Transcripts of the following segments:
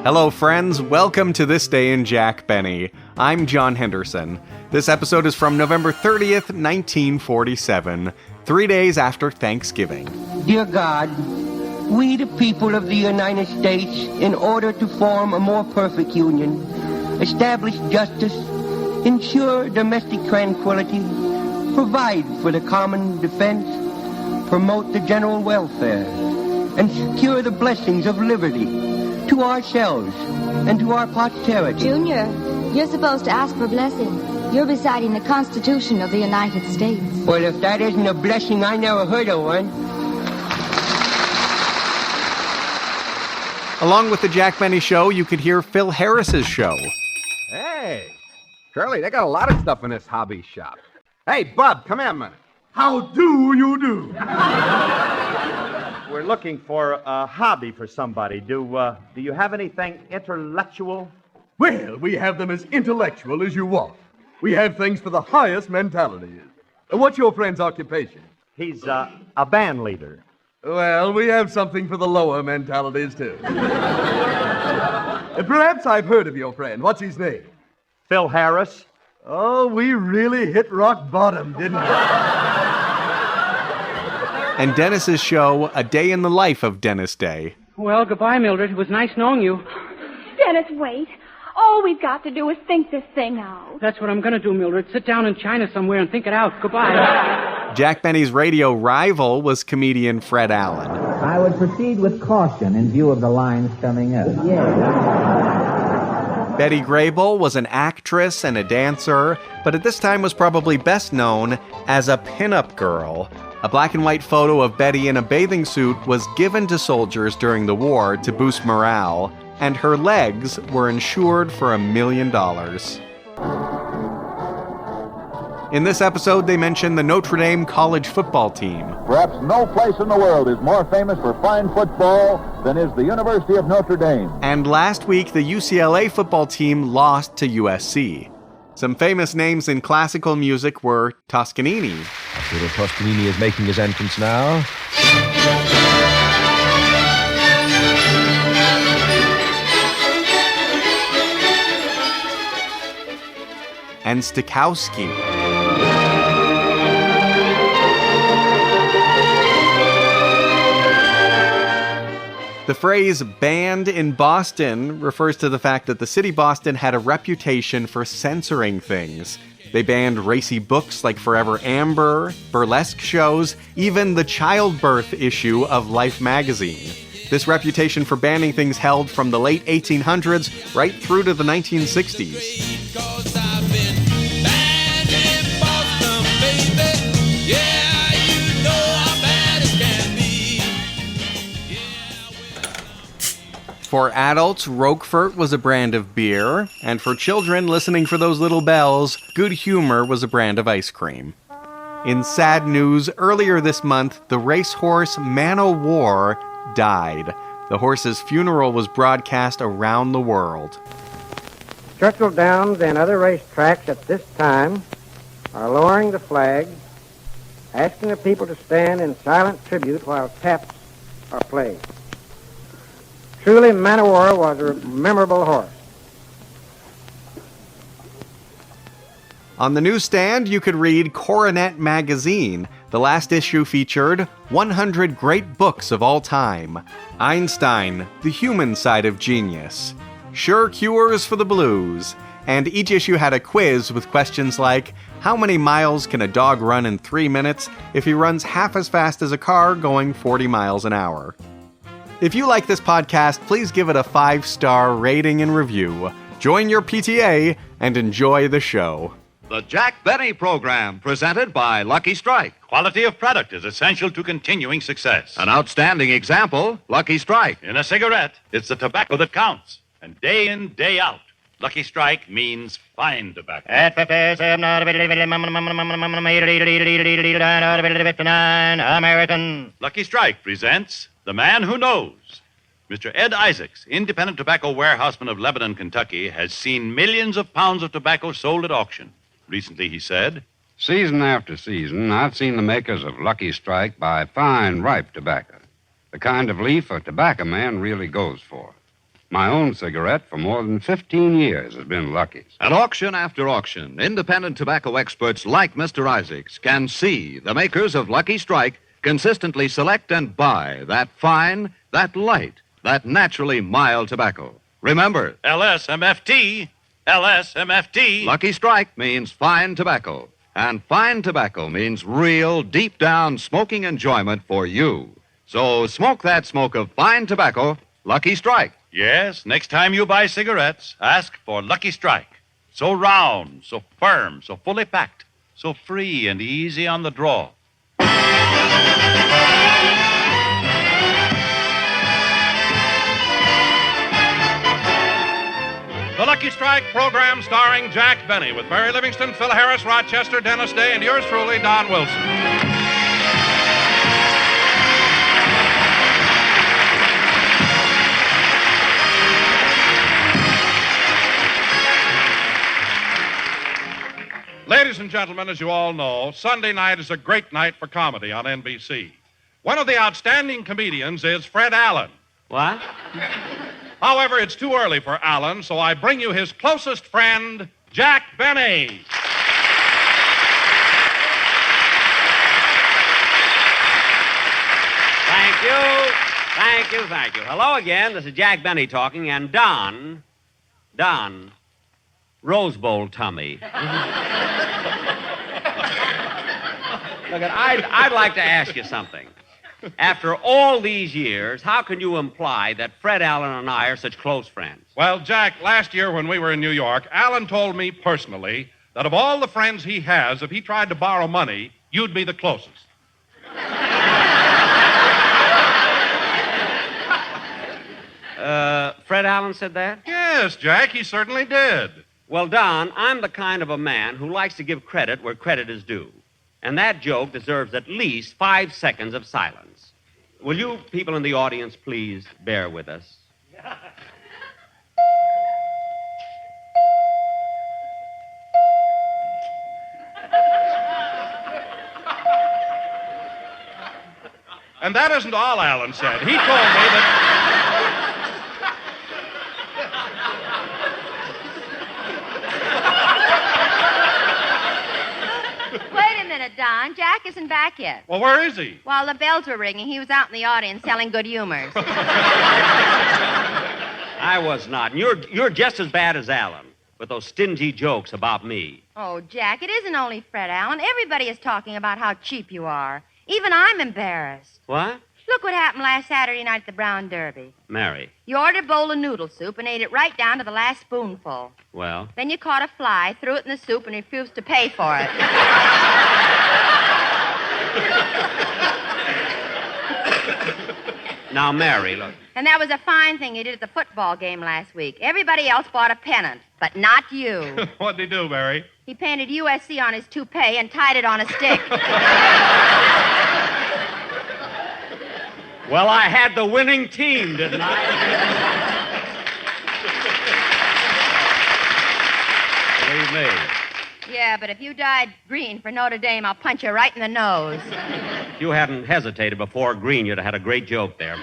Hello, friends. Welcome to This Day in Jack Benny. I'm John Henderson. This episode is from November 30th, 1947, 3 days after Thanksgiving. Dear God, we the people of the United States, in order to form a more perfect union, establish justice, ensure domestic tranquility, provide for the common defense, promote the general welfare, and secure the blessings of liberty to ourselves and to our posterity. Junior, you're supposed to ask for blessing. You're reciting the Constitution of the United States. Well, if that isn't a blessing, I never heard of one. Along with the Jack Benny Show, you could hear Phil Harris's show. Hey, Curly, they got a lot of stuff in this hobby shop. Hey, Bub, come here a minute. How do you do? We're looking for a hobby for somebody. Do you have anything intellectual? Well, we have them as intellectual as you want. We have things for the highest mentalities. What's your friend's occupation? He's a band leader. Well, we have something for the lower mentalities, too. Perhaps I've heard of your friend. What's his name? Phil Harris. Oh, we really hit rock bottom, didn't we? And Dennis's show, A Day in the Life of Dennis Day. Well, goodbye, Mildred. It was nice knowing you. Dennis, wait. All we've got to do is think this thing out. That's what I'm going to do, Mildred. Sit down in China somewhere and think it out. Goodbye. Jack Benny's radio rival was comedian Fred Allen. I would proceed with caution in view of the lines coming up. Yeah. Betty Grable was an actress and a dancer, but at this time was probably best known as a pinup girl. A black and white photo of Betty in a bathing suit was given to soldiers during the war to boost morale, and her legs were insured for $1 million. In this episode, they mention the Notre Dame college football team. Perhaps no place in the world is more famous for fine football than is the University of Notre Dame. And last week, the UCLA football team lost to USC. Some famous names in classical music were Toskinini. Little Toskinini is making his entrance now. And Stokowski. The phrase banned in Boston refers to the fact that the city Boston had a reputation for censoring things. They banned racy books like Forever Amber, burlesque shows, even the childbirth issue of Life magazine. This reputation for banning things held from the late 1800s right through to the 1960s. For adults, Rochefort was a brand of beer, and for children listening for those little bells, Good Humor was a brand of ice cream. In sad news, earlier this month, the racehorse Man O' War died. The horse's funeral was broadcast around the world. Churchill Downs and other racetracks at this time are lowering the flag, asking the people to stand in silent tribute while taps are played. Truly, Man O' War was a memorable horse. On the newsstand, you could read Coronet magazine. The last issue featured 100 great books of all time. Einstein, The Human Side of Genius. Sure Cures for the Blues. And each issue had a quiz with questions like, how many miles can a dog run in 3 minutes if he runs half as fast as a car going 40 miles an hour? If you like this podcast, please give it a 5-star rating and review. Join your PTA and enjoy the show. The Jack Benny Program, presented by Lucky Strike. Quality of product is essential to continuing success. An outstanding example, Lucky Strike. In a cigarette, it's the tobacco that counts. And day in, day out, Lucky Strike means fine tobacco. American. Lucky Strike presents The Man Who Knows. Mr. Ed Isaacs, independent tobacco warehouseman of Lebanon, Kentucky, has seen millions of pounds of tobacco sold at auction. Recently, he said, season after season, I've seen the makers of Lucky Strike buy fine, ripe tobacco, the kind of leaf a tobacco man really goes for. My own cigarette for more than 15 years has been Lucky's. At auction after auction, independent tobacco experts like Mr. Isaacs can see the makers of Lucky Strike consistently select and buy that fine, that light, that naturally mild tobacco. Remember, LSMFT. LSMFT. Lucky Strike means fine tobacco. And fine tobacco means real, deep down smoking enjoyment for you. So smoke that smoke of fine tobacco, Lucky Strike. Yes, next time you buy cigarettes, ask for Lucky Strike. So round, so firm, so fully packed, so free and easy on the draw. The Lucky Strike program starring Jack Benny with Mary Livingston, Phil Harris, Rochester, Dennis Day, and yours truly, Don Wilson. Ladies and gentlemen, as you all know, Sunday night is a great night for comedy on NBC. One of the outstanding comedians is Fred Allen. What? However, it's too early for Allen, so I bring you his closest friend, Jack Benny. Thank you. Hello again. This is Jack Benny talking, and Don, Rose Bowl tummy. Look, I'd like to ask you something. After all these years, how can you imply that Fred Allen and I are such close friends? Well, Jack, last year when we were in New York, Allen told me personally that of all the friends he has, if he tried to borrow money, you'd be the closest. Fred Allen said that? Yes, Jack, he certainly did. Well, Don, I'm the kind of a man who likes to give credit where credit is due. And that joke deserves at least 5 seconds of silence. Will you people in the audience please bear with us? And that isn't all Allen said. He told me that... Wait a minute, Don. Jack isn't back yet. Well, where is he? While the bells were ringing, he was out in the audience selling good humors. I was not. And you're just as bad as Allen with those stingy jokes about me. Oh, Jack, it isn't only Fred Allen. Everybody is talking about how cheap you are. Even I'm embarrassed. What? Look what happened last Saturday night at the Brown Derby. Mary. You ordered a bowl of noodle soup and ate it right down to the last spoonful. Well? Then you caught a fly, threw it in the soup, and refused to pay for it. Now, Mary, look. And that was a fine thing you did at the football game last week. Everybody else bought a pennant, but not you. What'd he do, Mary? He painted USC on his toupee and tied it on a stick. Well, I had the winning team, didn't I? Believe me. Yeah, but if you dyed green for Notre Dame, I'll punch you right in the nose. If you hadn't hesitated before green, you'd have had a great joke there.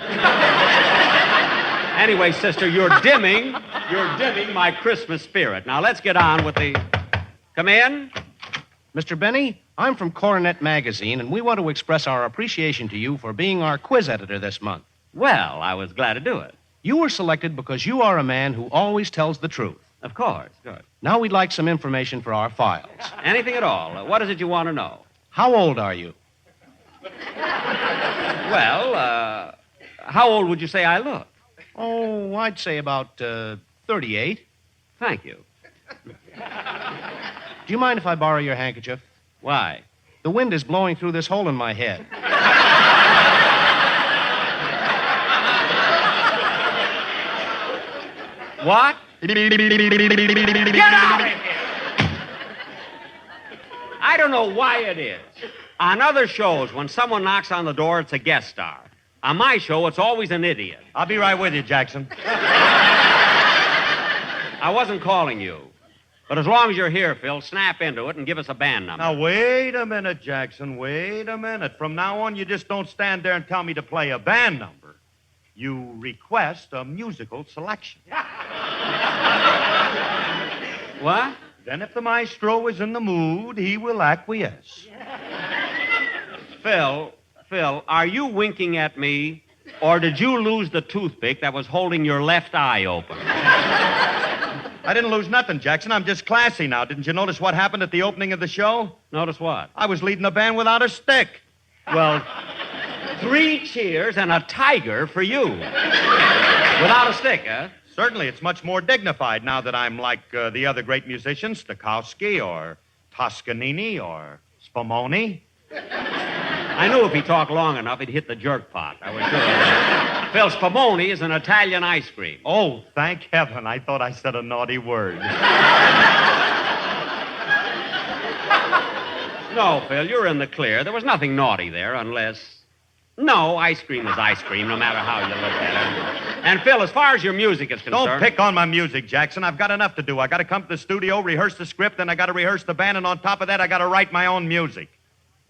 Anyway, sister, you're dimming my Christmas spirit. Now, let's get on with the... Come in. Mr. Benny, I'm from Coronet magazine, and we want to express our appreciation to you for being our quiz editor this month. Well, I was glad to do it. You were selected because you are a man who always tells the truth. Of course. Good. Now we'd like some information for our files. Anything at all. What is it you want to know? How old are you? Well, how old would you say I look? Oh, I'd say about 38. Thank you. Do you mind if I borrow your handkerchief? Why? The wind is blowing through this hole in my head. What? Get out of here! I don't know why it is. On other shows, when someone knocks on the door, it's a guest star. On my show, it's always an idiot. I'll be right with you, Jackson. I wasn't calling you. But as long as you're here, Phil, snap into it and give us a band number. Now, wait a minute, Jackson. Wait a minute. From now on, you just don't stand there and tell me to play a band number. You request a musical selection. What? Then if the maestro is in the mood, he will acquiesce. Phil, are you winking at me, or did you lose the toothpick that was holding your left eye open? I didn't lose nothing, Jackson. I'm just classy now. Didn't you notice what happened at the opening of the show? Notice what? I was leading the band without a stick. Well, 3 cheers and a tiger for you. Without a stick, huh? Certainly, it's much more dignified now that I'm like the other great musicians, Stokowski or Toskinini or Spumoni. I knew if he talked long enough, he'd hit the jerk pot. I was sure. Phil, Spumoni is an Italian ice cream. Oh, thank heaven. I thought I said a naughty word. No, Phil, you're in the clear. There was nothing naughty there unless... No, ice cream is ice cream, no matter how you look at it. And, Phil, as far as your music is concerned... Don't pick on my music, Jackson. I've got enough to do. I got to come to the studio, rehearse the script, then I got to rehearse the band, and on top of that, I got to write my own music.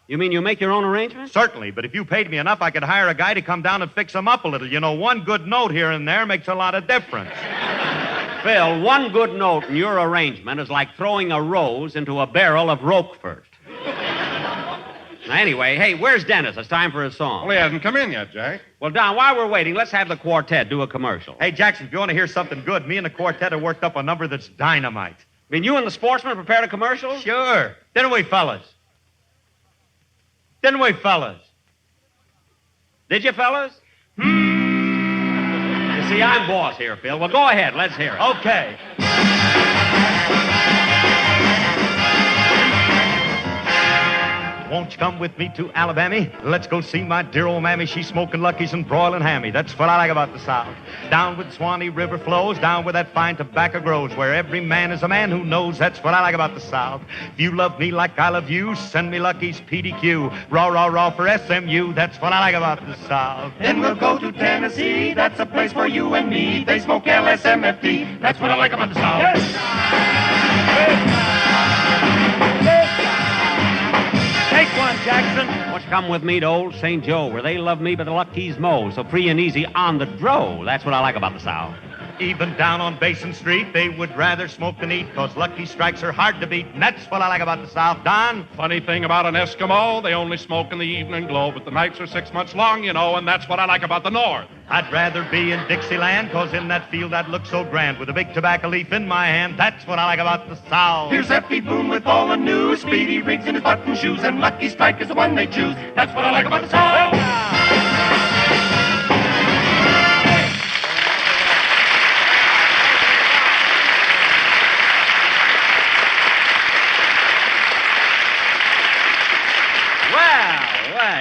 You mean you make your own arrangements? Certainly, but if you paid me enough, I could hire a guy to come down and fix them up a little. You know, one good note here and there makes a lot of difference. Phil, one good note in your arrangement is like throwing a rose into a barrel of Rochefort. Now, anyway, hey, where's Dennis? It's time for his song. Well, he hasn't come in yet, Jack. Well, Don, while we're waiting, let's have the quartet do a commercial. Hey, Jackson, if you want to hear something good, me and the quartet have worked up a number that's dynamite. Mean you and the sportsman prepared a commercial? Sure. Didn't we, fellas? Didn't we, fellas? Did you, fellas? You see, I'm boss here, Phil. Well, go ahead. Let's hear it. Okay. Won't you come with me to Alabama? Let's go see my dear old mammy. She's smoking Luckies and broiling hammy. That's what I like about the South. Down where the Swanee River flows, down where that fine tobacco grows, where every man is a man who knows. That's what I like about the South. If you love me like I love you, send me Lucky's PDQ. Raw, raw, raw for SMU. That's what I like about the South. Then we'll go to Tennessee. That's a place for you and me. They smoke LSMFT. That's what I like about the South. Yes. Take one, Jackson. Won't you come with me to old St. Joe, where they love me but the Lucky's Mo, so free and easy on the dro. That's what I like about the South. Even down on Basin Street, they would rather smoke than eat, 'cause Lucky Strikes are hard to beat, and that's what I like about the South. Don? Funny thing about an Eskimo, they only smoke in the evening glow, but the nights are 6 months long, you know, and that's what I like about the North. I'd rather be in Dixieland, 'cause in that field I'd look so grand, with a big tobacco leaf in my hand. That's what I like about the South. Here's Effie Boone with all the news, Speedy Riggs in his button shoes, and Lucky Strike is the one they choose. That's what I like about the South.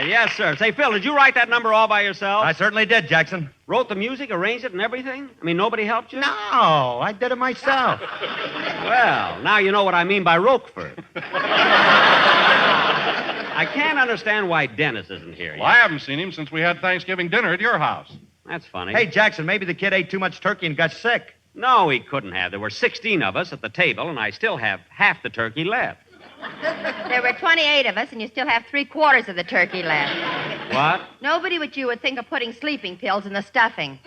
Yes, sir. Say, Phil, did you write that number all by yourself? I certainly did, Jackson. Wrote the music, arranged it, and everything? I mean, nobody helped you? No, I did it myself. Well, now you know what I mean by Rochefort. I can't understand why Dennis isn't here yet. Well, I haven't seen him since we had Thanksgiving dinner at your house. That's funny. Hey, Jackson, maybe the kid ate too much turkey and got sick. No, he couldn't have. There were 16 of us at the table, and I still have half the turkey left. There were 28 of us, and you still have 3/4 of the turkey left. What? Nobody but you would think of putting sleeping pills in the stuffing.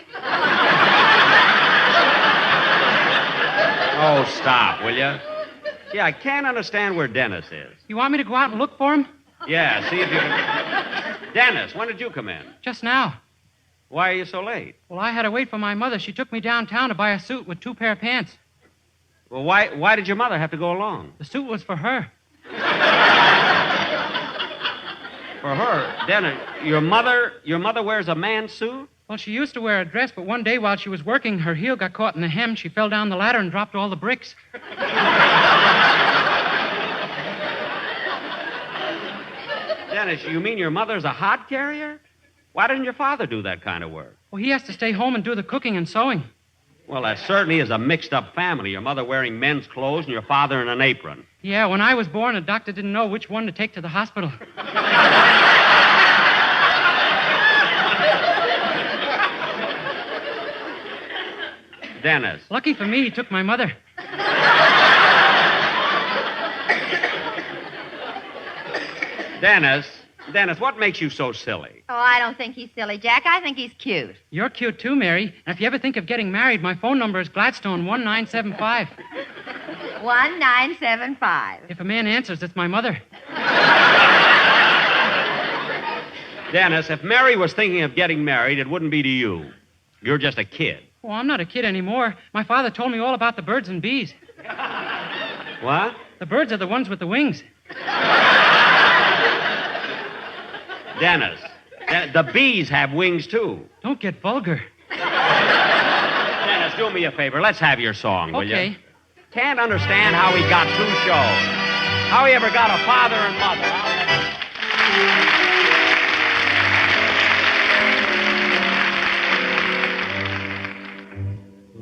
Oh, stop, will you? Gee, I can't understand where Dennis is. You want me to go out and look for him? Yeah, see if you can... Dennis, when did you come in? Just now. Why are you so late? Well, I had to wait for my mother. She took me downtown to buy a suit with 2 pair of pants. Well, why did your mother have to go along? The suit was for her. For her? Dennis, your mother wears a man's suit? Well, she used to wear a dress, but one day while she was working, her heel got caught in the hem. She fell down the ladder and dropped all the bricks. Dennis, you mean your mother's a hod carrier? Why didn't your father do that kind of work? Well, he has to stay home and do the cooking and sewing. Well, that certainly is a mixed-up family. Your mother wearing men's clothes and your father in an apron. Yeah, when I was born, the doctor didn't know which one to take to the hospital. Dennis. Lucky for me, he took my mother. Dennis, Dennis, what makes you so silly? Oh, I don't think he's silly, Jack. I think he's cute. You're cute too, Mary. And if you ever think of getting married, my phone number is Gladstone 1975. 1975. If a man answers, it's my mother. Dennis, if Mary was thinking of getting married, it wouldn't be to you. You're just a kid. Oh, I'm not a kid anymore. My father told me all about the birds and bees. What? The birds are the ones with the wings. Dennis, the bees have wings, too. Don't get vulgar. Dennis, do me a favor. Let's have your song, will you? Okay. Can't understand how he got 2 shows. How he ever got a father and mother.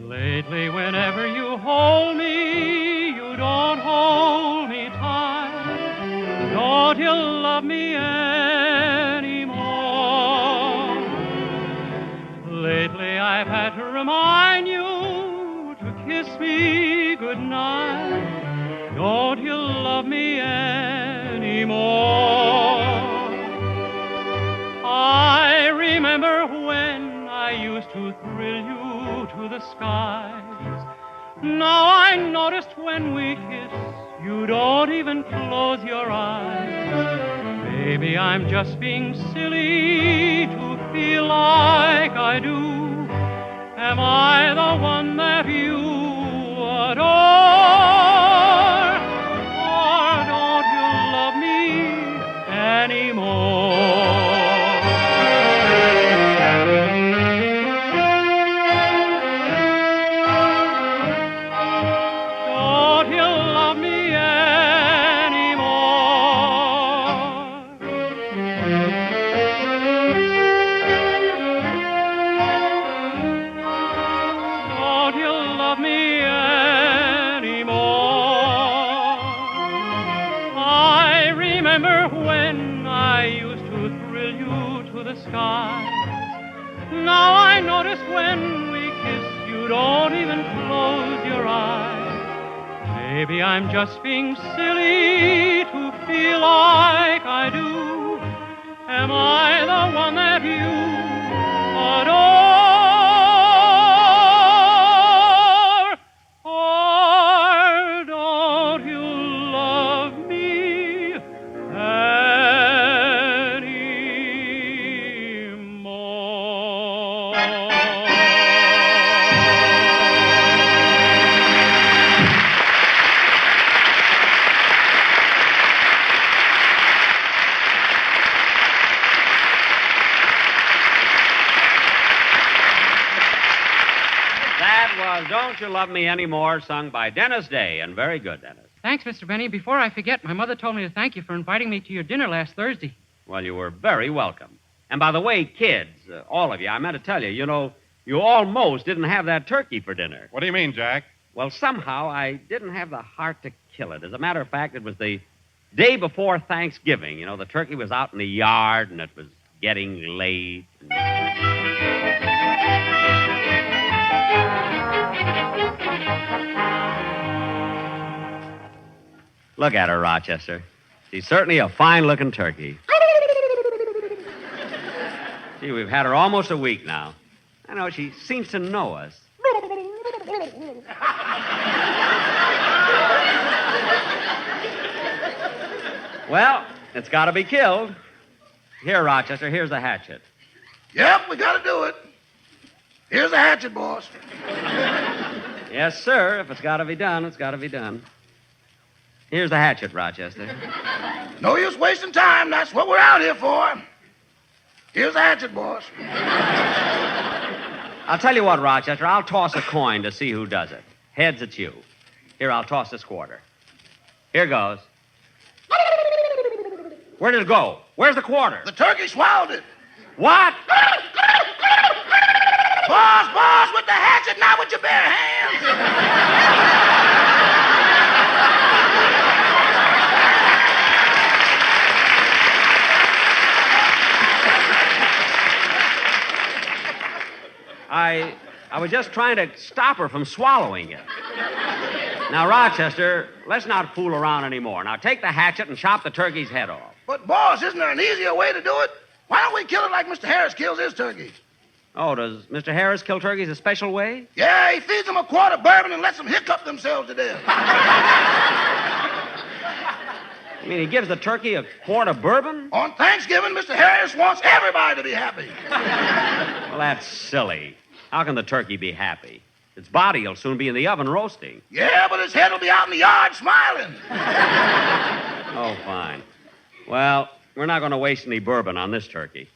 Lately, whenever you hold me, you don't hold me tight. Don't you love me anymore? Lately, I've had to remind you to kiss me goodnight. Don't you love me anymore? I remember when I used to thrill you to the skies. Now I noticed when we kiss, you don't even close your eyes. Maybe I'm just being silly to feel like I do. Am I the one that you adore? Or don't you love me anymore? Now I notice when we kiss, you don't even close your eyes. Maybe I'm just being silly to feel like I do. Am I the one that you adore? Or don't you love me Don't You Love Me Anymore, sung by Dennis Day, and very good, Dennis. Thanks, Mr. Benny. Before I forget, my mother told me to thank you for inviting me to your dinner last Thursday. Well, you were very welcome. And by the way, kids, all of you, I meant to tell you, you almost didn't have that turkey for dinner. What do you mean, Jack? Well, somehow I didn't have the heart to kill it. As a matter of fact, it was the day before Thanksgiving. You know, the turkey was out in the yard, and it was getting late. Look at her, Rochester. She's certainly a fine-looking turkey. Gee, we've had her almost a week now. I know, she seems to know us. Well, it's got to be killed. Here, Rochester, here's the hatchet. Yep, we got to do it. Here's the hatchet, boss. Yes, sir. If it's got to be done, it's got to be done. Here's the hatchet, Rochester. No use wasting time. That's what we're out here for. Here's the hatchet, boss. I'll tell you what, Rochester. I'll toss a coin to see who does it. Heads, it's you. Here, I'll toss this quarter. Here goes. Where did it go? Where's the quarter? The turkey swallowed it. What? Boss, with the hatchet, not with your bare hands. I was just trying to stop her from swallowing it. Now, Rochester, let's not fool around anymore. Now, take the hatchet and chop the turkey's head off. But, boss, isn't there an easier way to do it? Why don't we kill it like Mr. Harris kills his turkeys? Oh, does Mr. Harris kill turkeys a special way? Yeah, he feeds them a quart of bourbon and lets them hiccup themselves to death. You mean he gives the turkey a quart of bourbon? On Thanksgiving, Mr. Harris wants everybody to be happy. Well, that's silly. How can the turkey be happy? Its body will soon be in the oven roasting. Yeah, but his head will be out in the yard smiling. Oh, fine. Well, we're not going to waste any bourbon on this turkey.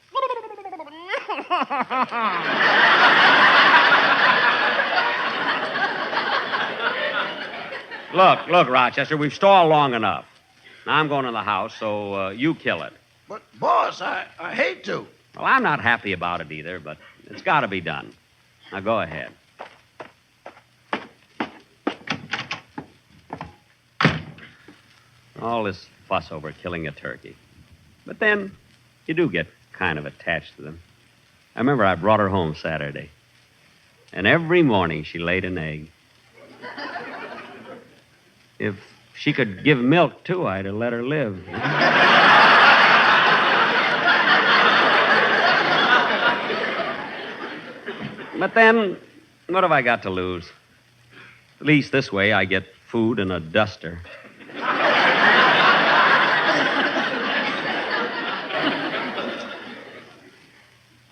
Look, Rochester, we've stalled long enough. Now I'm going to the house, so you kill it. But, boss, I hate to. Well, I'm not happy about it either, but it's got to be done. Now go ahead. All this fuss over killing a turkey. But then, you do get kind of attached to them. I remember I brought her home Saturday. And every morning she laid an egg. If she could give milk, too, I'd have let her live. But then, what have I got to lose? At least this way I get food and a duster.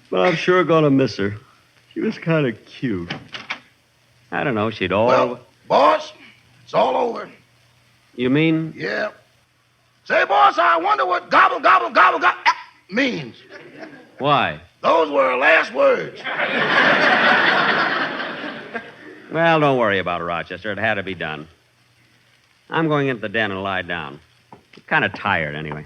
But I'm sure gonna miss her. She was kind of cute. I don't know, she'd all... Well, boss, it's all over. You mean? Yeah. Say, boss, I wonder what gobble, gobble, gobble, gobble means. Why? Those were her last words. Well, don't worry about it, Rochester. It had to be done. I'm going into the den and lie down. I'm kind of tired, anyway.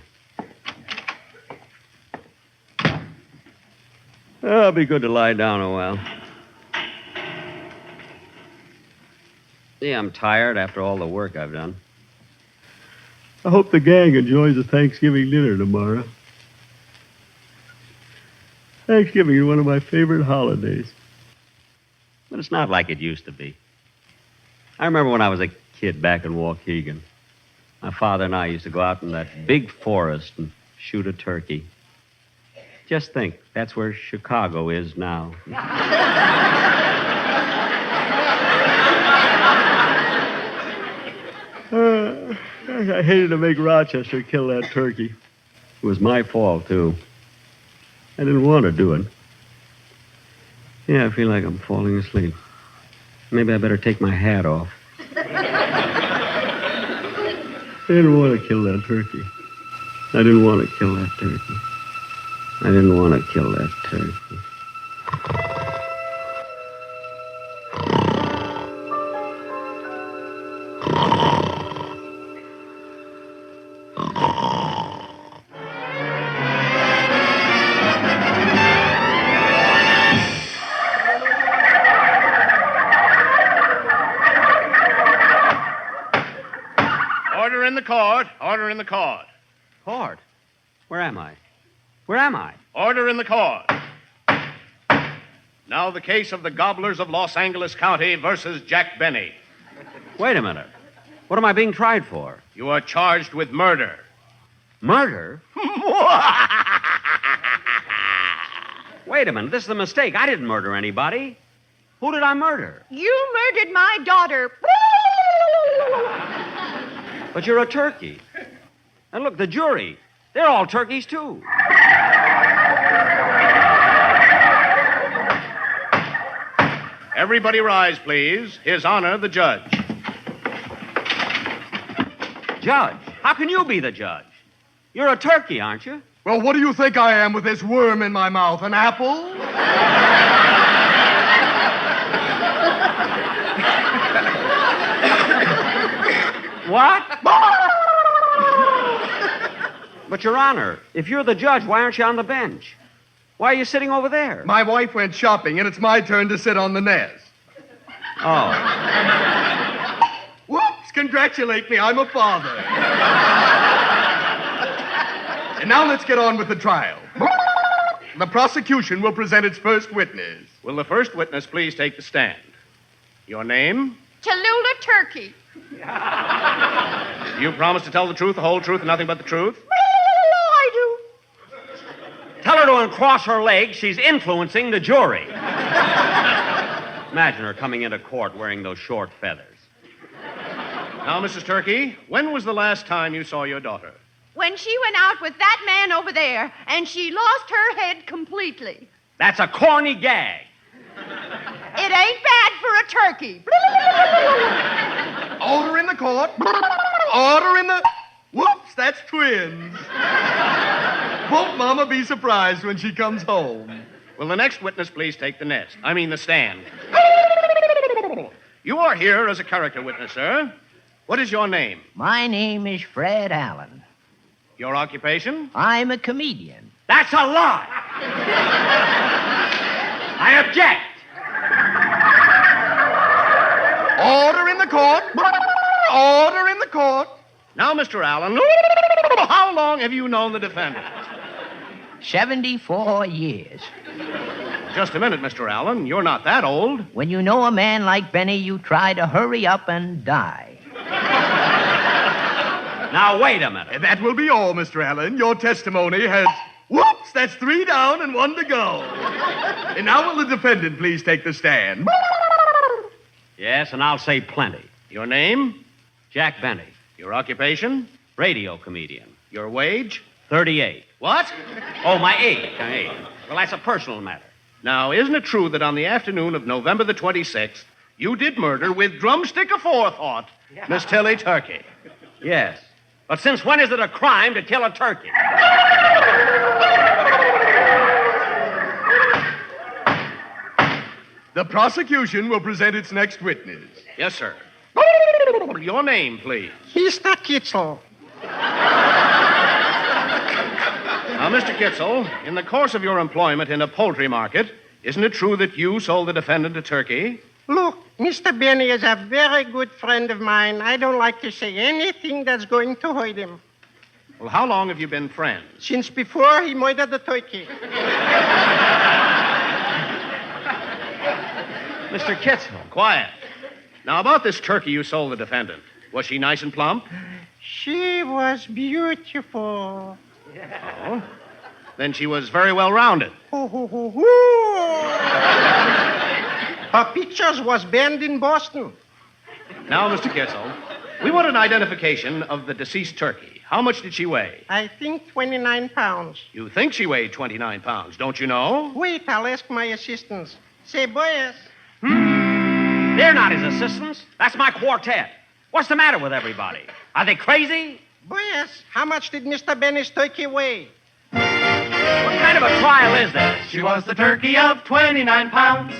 It'll be good to lie down a while. Yeah, I'm tired after all the work I've done. I hope the gang enjoys the Thanksgiving dinner tomorrow. Thanksgiving is one of my favorite holidays. But it's not like it used to be. I remember when I was a kid back in Waukegan. My father and I used to go out in that big forest and shoot a turkey. Just think, that's where Chicago is now. I hated to make Rochester kill that turkey. It was my fault, too. I didn't want to do it. Yeah, I feel like I'm falling asleep. Maybe I better take my hat off. I didn't want to kill that turkey. I didn't want to kill that turkey. I didn't want to kill that turkey. Order in the court. Order in the court. Court? Where am I? Where am I? Order in the court. Now the case of the Gobblers of Los Angeles County versus Jack Benny. Wait a minute. What am I being tried for? You are charged with murder. Murder? Wait a minute. This is a mistake. I didn't murder anybody. Who did I murder? You murdered my daughter. But you're a turkey. And look, the jury. They're all turkeys, too. Everybody rise, please. His Honor, the judge. Judge? How can you be the judge? You're a turkey, aren't you? Well, what do you think I am with this worm in my mouth? An apple? What? But, Your Honor, if you're the judge, why aren't you on the bench? Why are you sitting over there? My wife went shopping, and it's my turn to sit on the nest. Oh. Whoops! Congratulate me. I'm a father. And now let's get on with the trial. The prosecution will present its first witness. Will the first witness please take the stand? Your name? Tallulah Turkey. You promise to tell the truth, the whole truth, and nothing but the truth? I do. Tell her to uncross her legs. She's influencing the jury. Imagine her coming into court wearing those short feathers. Now, Mrs. Turkey, when was the last time you saw your daughter? When she went out with that man over there, and she lost her head completely. That's a corny gag. It ain't bad for a turkey. Order in the court. Order in the... Whoops, that's twins. Won't Mama be surprised when she comes home? Will the next witness please take the stand? You are here as a character witness, sir. What is your name? My name is Fred Allen. Your occupation? I'm a comedian. That's a lie. I object. Order in the court. Order in the court. Now, Mr. Allen, how long have you known the defendant? 74 years. Just a minute, Mr. Allen. You're not that old. When you know a man like Benny, you try to hurry up and die. Now, wait a minute. That will be all, Mr. Allen. Your testimony has... Whoops, that's 3 down and 1 to go. And now will the defendant please take the stand? Yes, and I'll say plenty. Your name? Jack Benny. Your occupation? Radio comedian. Your wage? 38. What? Oh, my age. Well, that's a personal matter. Now, isn't it true that on the afternoon of November the 26th, you did murder with drumstick aforethought Miss Tilly Turkey? Yes. But since when is it a crime to kill a turkey? The prosecution will present its next witness. Yes, sir. Your name, please. Mr. Kitzel. Now, Mr. Kitzel, in the course of your employment in a poultry market, isn't it true that you sold the defendant a turkey? Look, Mr. Benny is a very good friend of mine. I don't like to say anything that's going to hurt him. Well, how long have you been friends? Since before he murdered the turkey. Mr. Kitzel. Quiet. Now, about this turkey you sold the defendant, was she nice and plump? She was beautiful. Oh? Then she was very well rounded. Her pictures was banned in Boston. Now, Mr. Kitzel, we want an identification of the deceased turkey. How much did she weigh? I think 29 pounds. You think she weighed 29 pounds, don't you know? Wait, I'll ask my assistants. Say, boys. They're not his assistants. That's my quartet. What's the matter with everybody? Are they crazy? Boys, how much did Mr. Benny's turkey weigh? What kind of a trial is this? She was the turkey of 29 pounds.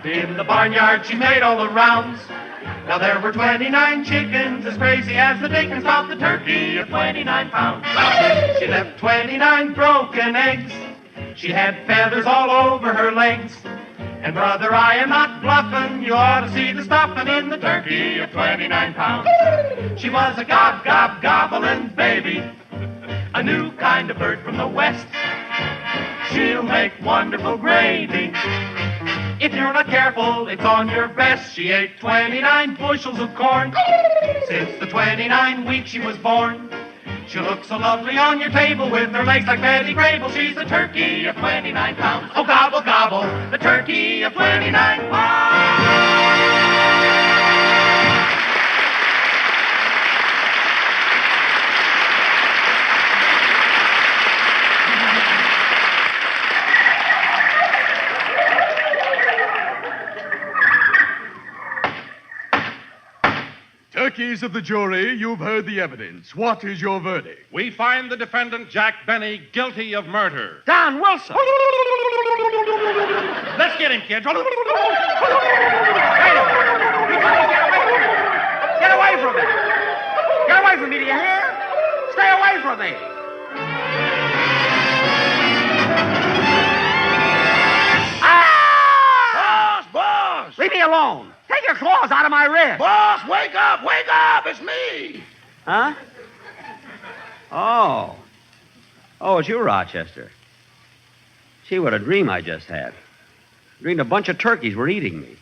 In the barnyard, she made all the rounds. Now there were 29 chickens, as crazy as the dickens about the turkey of 29 pounds. She left 29 broken eggs. She had feathers all over her legs. And brother, I am not bluffing. You ought to see the stuffing in the turkey of 29 pounds. She was a gobbling baby, a new kind of bird from the west. She'll make wonderful gravy. If you're not careful, it's on your vest. She ate 29 bushels of corn since the 29 weeks she was born. She'll look so lovely on your table with her legs like Betty Grable. She's a turkey of 29 pounds. Oh, gobble, gobble, the turkey of 29 pounds. Turkeys of the jury, you've heard the evidence. What is your verdict? We find the defendant, Jack Benny, guilty of murder. Don Wilson! Let's get him, kids. Get away from me! Get away from me, do you hear? Stay away from me! Boss, boss! Leave me alone! Take your claws out of my wrist! Boss, wake up! Wake up! It's me! Huh? Oh. Oh, it's you, Rochester. Gee, what a dream I just had. Dreamed a bunch of turkeys were eating me.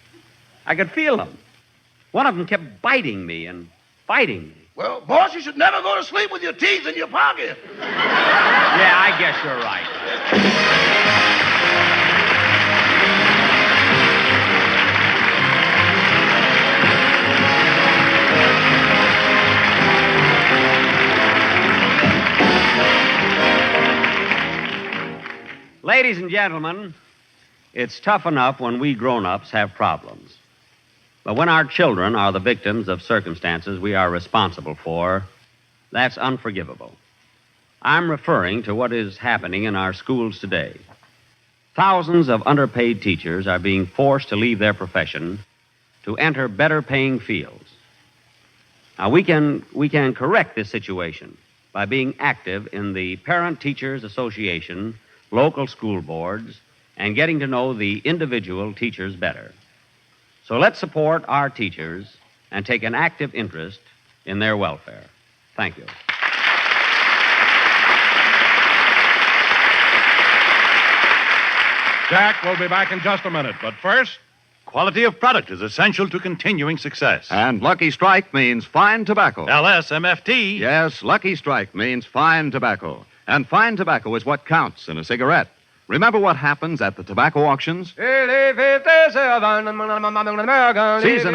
I could feel them. One of them kept biting me and fighting me. Well, boss, you should never go to sleep with your teeth in your pocket. Yeah, I guess you're right. Ladies and gentlemen, it's tough enough when we grown-ups have problems. But when our children are the victims of circumstances we are responsible for, that's unforgivable. I'm referring to what is happening in our schools today. Thousands of underpaid teachers are being forced to leave their profession to enter better-paying fields. Now, we can correct this situation by being active in the Parent Teachers Association, local school boards, and getting to know the individual teachers better. So let's support our teachers and take an active interest in their welfare. Thank you. Jack, we'll be back in just a minute. But first, quality of product is essential to continuing success. And Lucky Strike means fine tobacco. LSMFT. Yes, Lucky Strike means fine tobacco. And fine tobacco is what counts in a cigarette. Remember what happens at the tobacco auctions? Season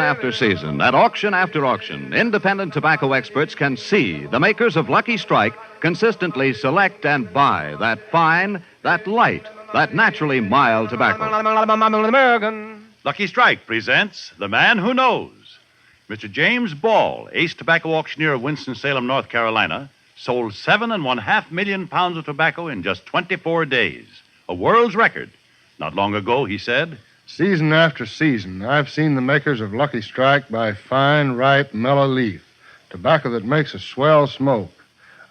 after season, at auction after auction, independent tobacco experts can see the makers of Lucky Strike consistently select and buy that fine, that light, that naturally mild tobacco. Lucky Strike presents The Man Who Knows. Mr. James Ball, ace tobacco auctioneer of Winston-Salem, North Carolina, sold 7.5 million pounds of tobacco in just 24 days. A world's record. Not long ago, he said, season after season, I've seen the makers of Lucky Strike buy fine, ripe, mellow leaf, tobacco that makes a swell smoke.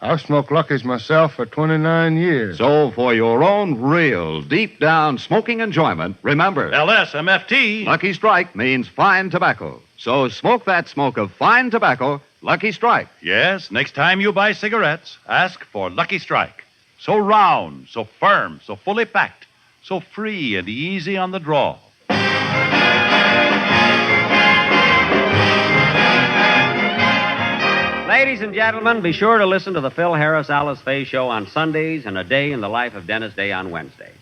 I've smoked Lucky's myself for 29 years. So for your own real, deep-down smoking enjoyment, remember, LSMFT. Lucky Strike means fine tobacco. So smoke that smoke of fine tobacco, Lucky Strike. Yes, next time you buy cigarettes, ask for Lucky Strike. So round, so firm, so fully packed, so free and easy on the draw. Ladies and gentlemen, be sure to listen to the Phil Harris Alice Faye Show on Sundays and A Day in the Life of Dennis Day on Wednesday.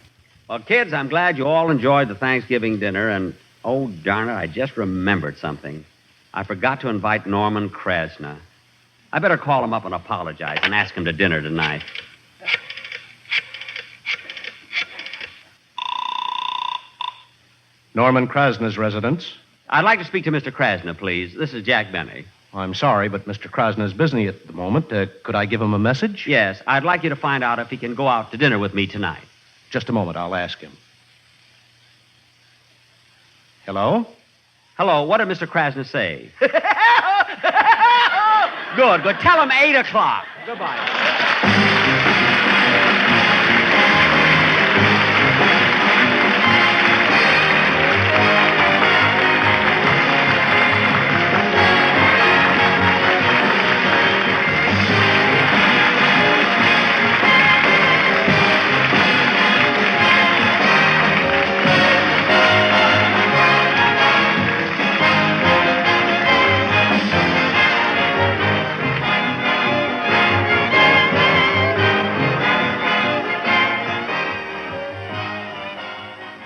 Well, kids, I'm glad you all enjoyed the Thanksgiving dinner, and, oh, darn it, I just remembered something. I forgot to invite Norman Krasna. I better call him up and apologize and ask him to dinner tonight. Norman Krasna's residence. I'd like to speak to Mr. Krasna, please. This is Jack Benny. I'm sorry, but Mr. Krasna's busy at the moment. Could I give him a message? Yes, I'd like you to find out if he can go out to dinner with me tonight. Just a moment, I'll ask him. Hello? Hello, what did Mr. Krasna say? Good. Tell him 8 o'clock. Goodbye.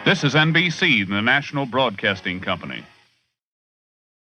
This is NBC, the National Broadcasting Company.